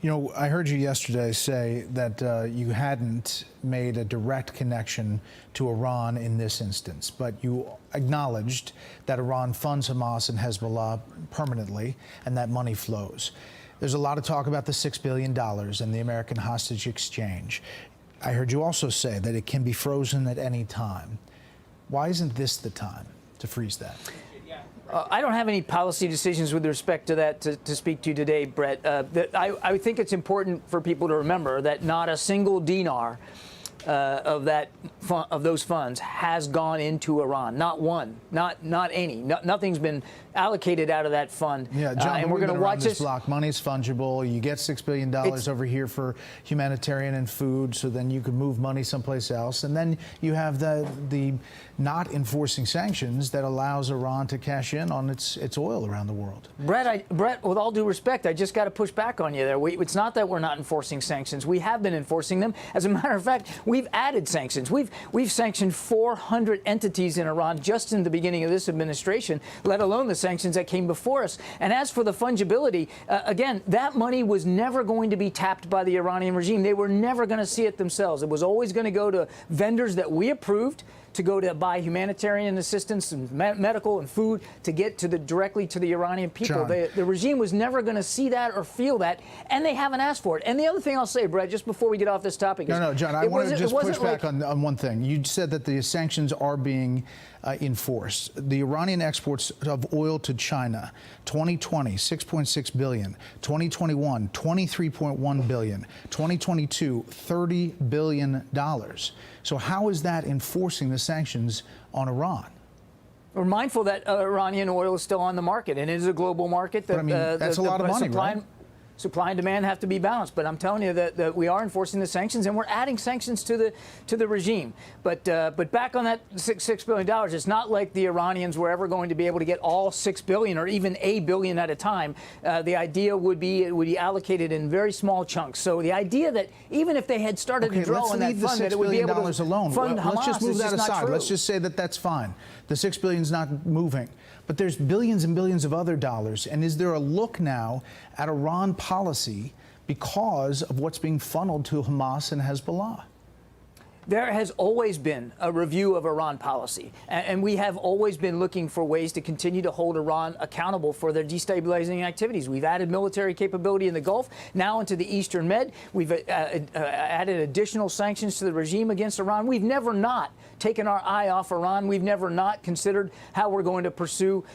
You know, I heard you yesterday say that you hadn't made a direct connection to Iran in this instance, but you acknowledged that Iran funds Hamas and Hezbollah permanently, and that money flows. There's a lot of talk about the $6 billion and the American hostage exchange. I heard you also say that it can be frozen at any time. Why isn't this the time to freeze that? I don't have any policy decisions with respect to that to speak to you today, Bret. I think it's important for people to remember that not a single dinar of those funds has gone into Iran. Not one, not any. Nothing's been allocated out of that fund. Yeah, John, and we're going to watch this. Block. Money's fungible. You get $6 billion over here for humanitarian and food, so then you can move money someplace else. And then you have the not enforcing sanctions that allows Iran to cash in on its oil around the world. Bret, with all due respect, I just got to push back on you there. It's not that we're not enforcing sanctions. We have been enforcing them. As a matter of fact, we've added sanctions. We've sanctioned 400 entities in Iran just in the beginning of this administration, let alone the sanctions that came before us. And as for the fungibility, again, that money was never going to be tapped by the Iranian regime. They were never going to see it themselves. It was always going to go to vendors that we approved to go to buy humanitarian assistance and medical and food to get to directly to the Iranian people. The regime was never going to see that or feel that, and they haven't asked for it. And the other thing I'll say, Bret, just before we get off this topic, No, John, I want to just push back on one thing. You said that the sanctions are being enforced. The Iranian exports of oil to China, 2020, $6.6 billion. 2021, $23.1 billion. 2022, $30 billion. So how is that enforcing the sanctions on Iran? We're mindful that Iranian oil is still on the market, and it is a global market. But I mean, that's a lot of money, right? Supply and demand have to be balanced, but I'm telling you that we are enforcing the sanctions, and we're adding sanctions to the regime. But back on that $6 billion, it's not like the Iranians were ever going to be able to get all $6 billion or even $1 billion at a time. The idea would be it would be allocated in very small chunks. So the idea that even if they had started to draw on that fund, that it would be able to fund Hamas, let's just move that aside. Let's just say that that's fine. The $6 billion is not moving. But there's billions and billions of other dollars. And is there a look now at Iran policy because of what's being funneled to Hamas and Hezbollah? There has always been a review of Iran policy, and we have always been looking for ways to continue to hold Iran accountable for their destabilizing activities. We've added military capability in the Gulf, now into the Eastern Med. We've added additional sanctions to the regime against Iran. We've never not taken our eye off Iran. We've never not considered how we're going to pursue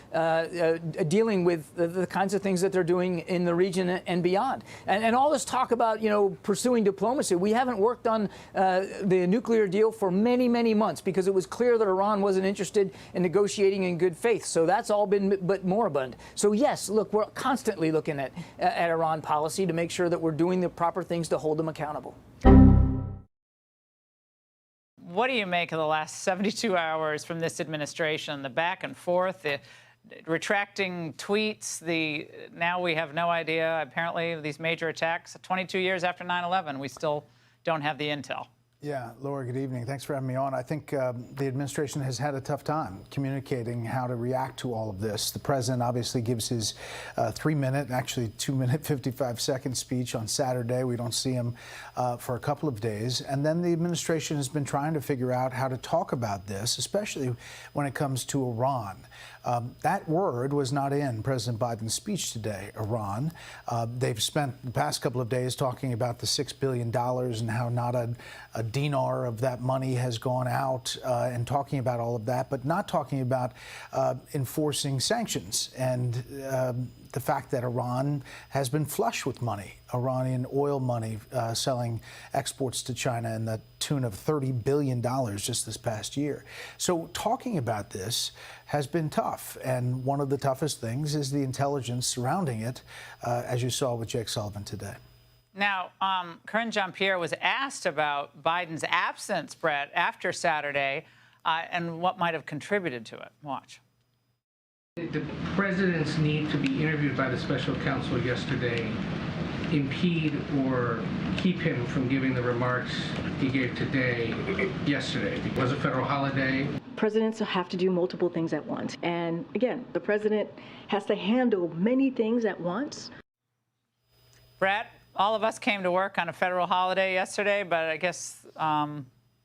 dealing with the kinds of things that they're doing in the region and beyond. And all this talk about, pursuing diplomacy, we haven't worked on the nuclear deal for many, many months because it was clear that Iran wasn't interested in negotiating in good faith. So that's all been but moribund. So yes, look, we're constantly looking at Iran policy to make sure that we're doing the proper things to hold them accountable. What do you make of the last 72 hours from this administration, the back and forth, the retracting tweets, now we have no idea, apparently, of these major attacks? 22 years after 9/11, we still don't have the intel. Yeah, Laura, good evening. Thanks for having me on. I think the administration has had a tough time communicating how to react to all of this. The president obviously gives his 3-minute, actually 2-minute, 55-second speech on Saturday. We don't see him for a couple of days. And then the administration has been trying to figure out how to talk about this, especially when it comes to Iran. That word was not in President Biden's speech today, Iran. They've spent the past couple of days talking about the $6 billion and how not a dinar of that money has gone out and talking about all of that, but not talking about enforcing sanctions and the fact that Iran has been flush with money, Iranian oil money, selling exports to China in the tune of $30 billion just this past year. So talking about this has been tough, and one of the toughest things is the intelligence surrounding it, as you saw with Jake Sullivan today. Now, Karine Jean-Pierre was asked about Biden's absence, Bret, after Saturday, and what might have contributed to it. Watch. The president's need to be interviewed by the special counsel yesterday impede or keep him from giving the remarks he gave today, yesterday? It was a federal holiday. Presidents have to do multiple things at once. And again, the president has to handle many things at once. Bret, all of us came to work on a federal holiday yesterday, but I guess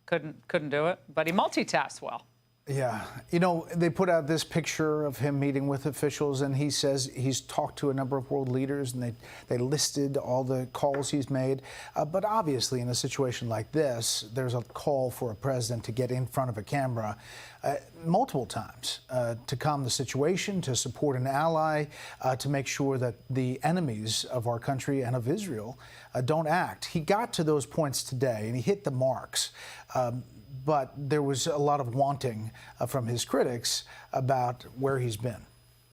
couldn't do it. But he multitasks well. Yeah. You know, they put out this picture of him meeting with officials, and he says he's talked to a number of world leaders, and they listed all the calls he's made. But obviously, in a situation like this, there's a call for a president to get in front of a camera multiple times to calm the situation, to support an ally, to make sure that the enemies of our country and of Israel don't act. He got to those points today, and he hit the marks. But there was a lot of wanting from his critics about where he's been.